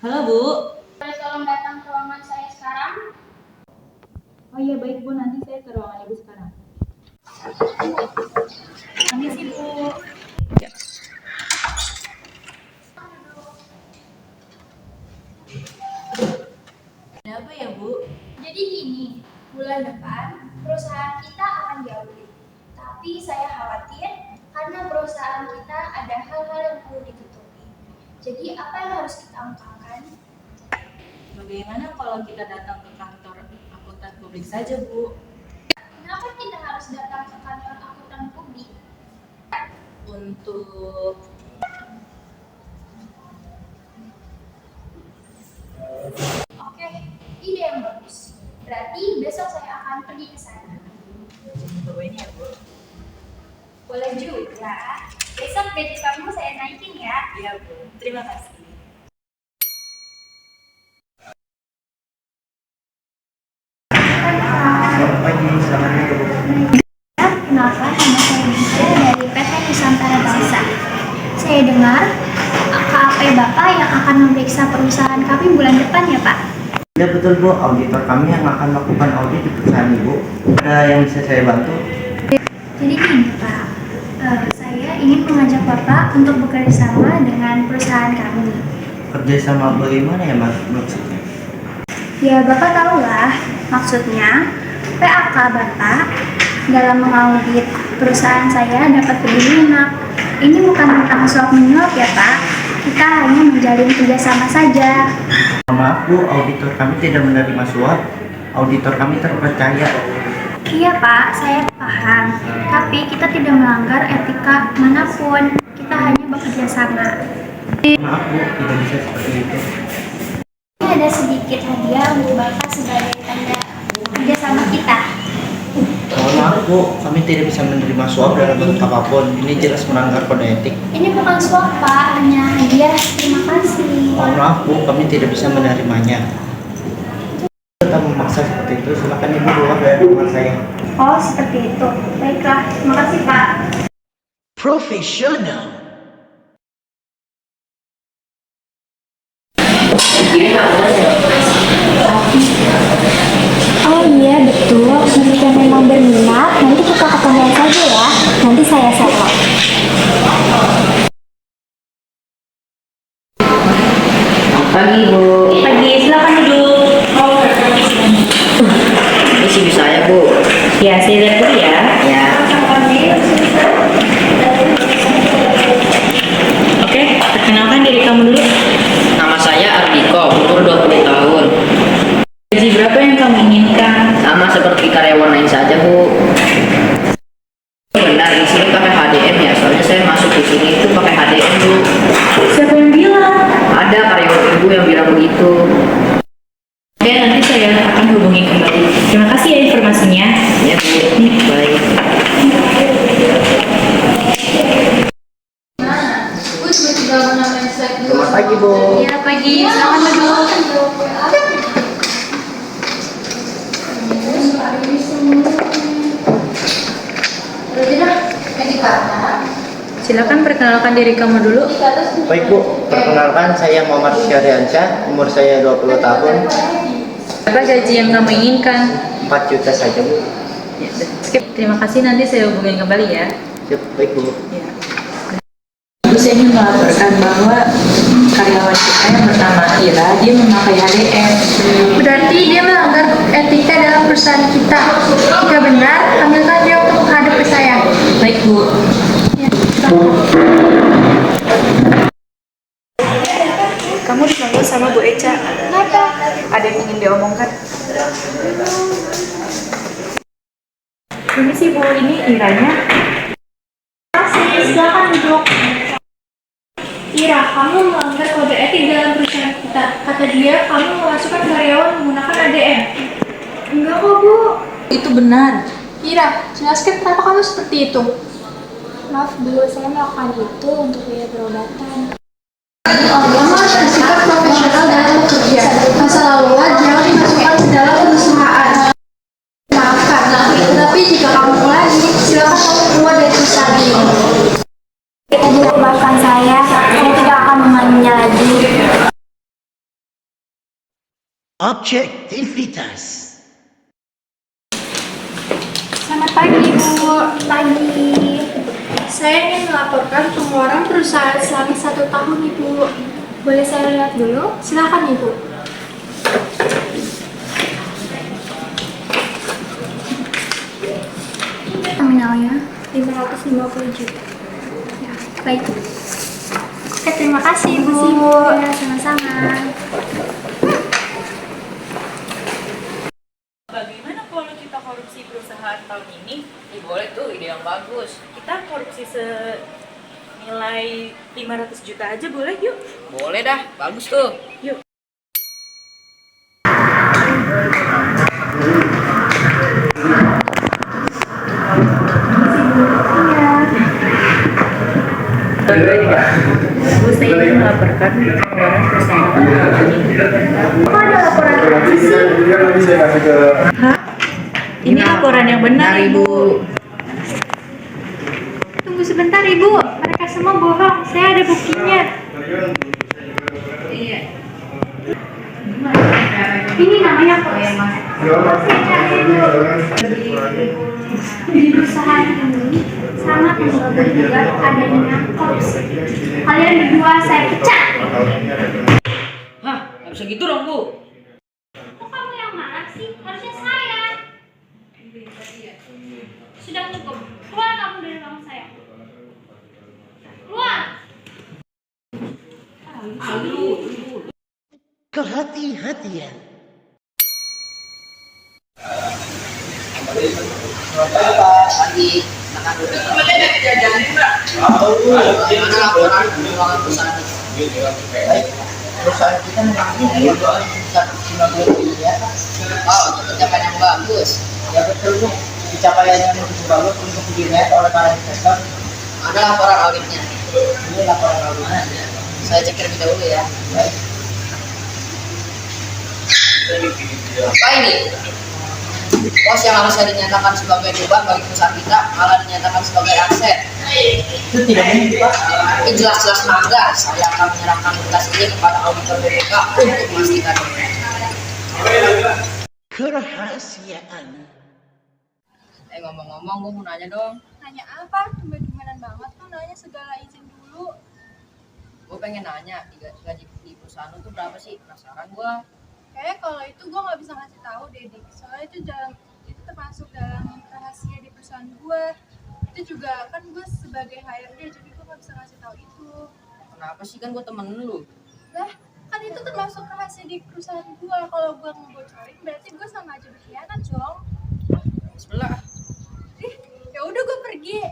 Halo Bu. Boleh tolong datang ke ruangan saya sekarang? Oh iya baik Bu, nanti saya ke ruangan Ibu sekarang. Permisi Bu. Ya. Ada apa ya Bu? Jadi gini, bulan depan perusahaan kita akan diaudit. Tapi saya khawatir karena perusahaan kita ada hal-hal yang perlu ditutupi. Jadi apa yang harus kita ungkapkan? Bagaimana kalau kita datang ke kantor akuntan publik saja Bu? Kenapa kita harus datang ke kantor akuntan publik? Untuk Oke, ide yang bagus. Berarti besok saya akan pergi ke sana. coba ini ya Bu. Boleh juga. Besok gaji kamu saya naikin ya. Iya Bu, terima kasih. Selamat pagi, selamat pagi Bu. Kenalkan, nama saya Dika dari PT Nusantara Bangsa. Saya dengar KAP Bapak yang akan memeriksa perusahaan kami bulan depan ya Pak? Ya betul Bu, auditor kami yang akan melakukan audit di perusahaan Ibu. Ada yang bisa saya bantu? Jadi gini Pak, saya ingin mengajak Bapak untuk bekerja sama dengan perusahaan kami. Kerjasama bagaimana ya Mas maksudnya? Ya Bapak tahulah, maksudnya PAK Bapak dalam mengaudit perusahaan saya dapat lebih lunak. Ini bukan tentang suap menyuap ya Pak, kita hanya menjalin kerjasama saja. Maaf Bu, auditor kami tidak menerima suap. Auditor kami terpercaya. Iya Pak, saya paham. Tapi kita tidak melanggar etika manapun. Kita hanya bekerja sama. Maaf Bu, tidak bisa seperti itu. Ini ada sedikit hadiah untuk Bapak sebagai tanda kerjasama kita. Mohon maaf Bu, kami tidak bisa menerima suap dalam bentuk apapun. Ini jelas melanggar kode etik. Ini bukan suap Pak, hanya hadiah. Terima kasih. Mohon maaf Bu, kami tidak bisa menerimanya. Tetap memaksa seperti itu, silakan Ibu keluar dari ruangan saya. Oh, seperti itu. Baiklah, terima kasih Pak. Profesional. Oh iya, betul. Jika memang berminat, nanti kita ketemuan saja ya. Nanti saya sewa. Pagi Bu. Pagi, silakan duduk. Ini CV saya Bu. Ya, saya lihat dulu ya. Ya. Oke, perkenalkan diri kamu dulu. Nama saya Ardiko, umur 20 tahun. Gaji berapa yang kamu inginkan? Sama seperti karyawan lain saja Bu. Benar di sini pakai HDM ya, soalnya saya masuk di sini itu pakai HDM Bu. Siapa yang bilang? Ada karyawan Ibu yang bilang begitu. Oke, nanti saya akan hubungi kembali. Terima kasih ya informasinya. Ya Bu. Baik. Selamat pagi Bu. Ya, pagi. Selamat duduk. Silakan perkenalkan diri kamu dulu. Baik Bu, perkenalkan saya Muhammad Syahriansyah, umur saya 20 tahun, Berapa gaji yang kamu inginkan? 4 juta saja Bu. Ya, skip. Terima kasih, nanti saya hubungin kembali ya. Siap, baik Bu. Ya. Saya ingin melaporkan bahwa karyawan kita yang bernama Ira, dia memakai HDM. Berarti dia melanggar etika dalam perusahaan kita. Jika benar, panggilkan dia untuk menghadap ke saya. Baik Bu. Ya, Kamu dipanggil sama Bu Eca. kenapa? Ada yang ingin diomongkan? Permisi Bu, ini Iranya. Masih, silakan duduk. Ira, kamu melanggar kode etik dalam perusahaan kita. Kata dia, kamu memasukkan karyawan menggunakan ADM. Enggak kok, Bu. Itu benar. Ira, jelaskan kenapa kamu seperti itu. Maaf, Bu, saya melakukan itu untuk biaya perobatan. Kamu harus bersikap profesional dalam bekerja. Masa lalunya jangan dimasukkan ke dalam perusahaan. Maafkan, tapi jika kamu ulangi, silakan kamu keluar dari perusahaan ini. Maafkan saya tidak akan mengulanginya lagi. Objektivitas. Selamat pagi, Bu. Pagi. Saya ingin melaporkan pengeluaran perusahaan selama 1 tahun, Ibu. Boleh saya lihat dulu? Silakan, Ibu. Nominalnya 550 juta. Ya, baik. Oke, terima kasih, Bu. Ya, sama-sama. Bagaimana kalau kita korupsi perusahaan tahun ini? Boleh tuh, ide yang bagus. Kita korupsi senilai 500 juta aja boleh yuk? Boleh dah, bagus tuh. Yuk. Bu, saya ingin melaporkan pengeluaran perusahaan tahun ini. Kok ada laporan polisi sih? Ini laporan yang benar, Ibu. Tunggu sebentar, Ibu. Mereka semua bohong. Saya ada buktinya. Iya. Ini namanya kok. Di perusahaan ini sangat menduga adanya korupsi. Kalian berdua saya pecat. Hah, nggak bisa gitu dong, Bu. Kok kamu yang marah sih? Harusnya saya. Sudah cukup. Keluar kamu dari ruang saya. Keluar. Kehati-hatian. Lagi makan dulu. Gimana laporan keuangan perusahaan ini? Baik, perusahaan kita menangani 150 miliar. Oh, untuk pencapaian yang bagus. Ya betul Bu, pencapaian yang begitu bagus untuk dilihat oleh para investor. Ada laporan auditnya. Ini laporan auditnya. Saya cek terlebih dahulu ya. Baik. Apa ini? Pos yang harusnya dinyatakan sebagai beban bagi perusahaan kita malah dinyatakan sebagai aset. Itu tidak mungkin Pak. Ini jelas-jelas melanggar. Saya akan menyerahkan berkas ini kepada auditor BPK untuk memastikan. Kerahasiaan. Ngomong-ngomong, gue mau nanya dong. Nanya apa? Gimana banget tuh nanya segala izin dulu. Gue pengen nanya, gaji di perusahaan lu tuh berapa sih? Penasaran gue. Kayaknya kalau itu gue nggak bisa ngasih tahu deh, Dik. Soalnya itu termasuk dalam rahasia di perusahaan gue. Itu juga kan gue sebagai HRD, jadi gue nggak bisa ngasih tahu itu. Kenapa sih, kan gue temen lu? Lah, kan itu termasuk rahasia di perusahaan gue. Kalau gue ngebocorin, berarti gue sama aja berkhianat, Jong. Sebelah. Ya udah gue pergi.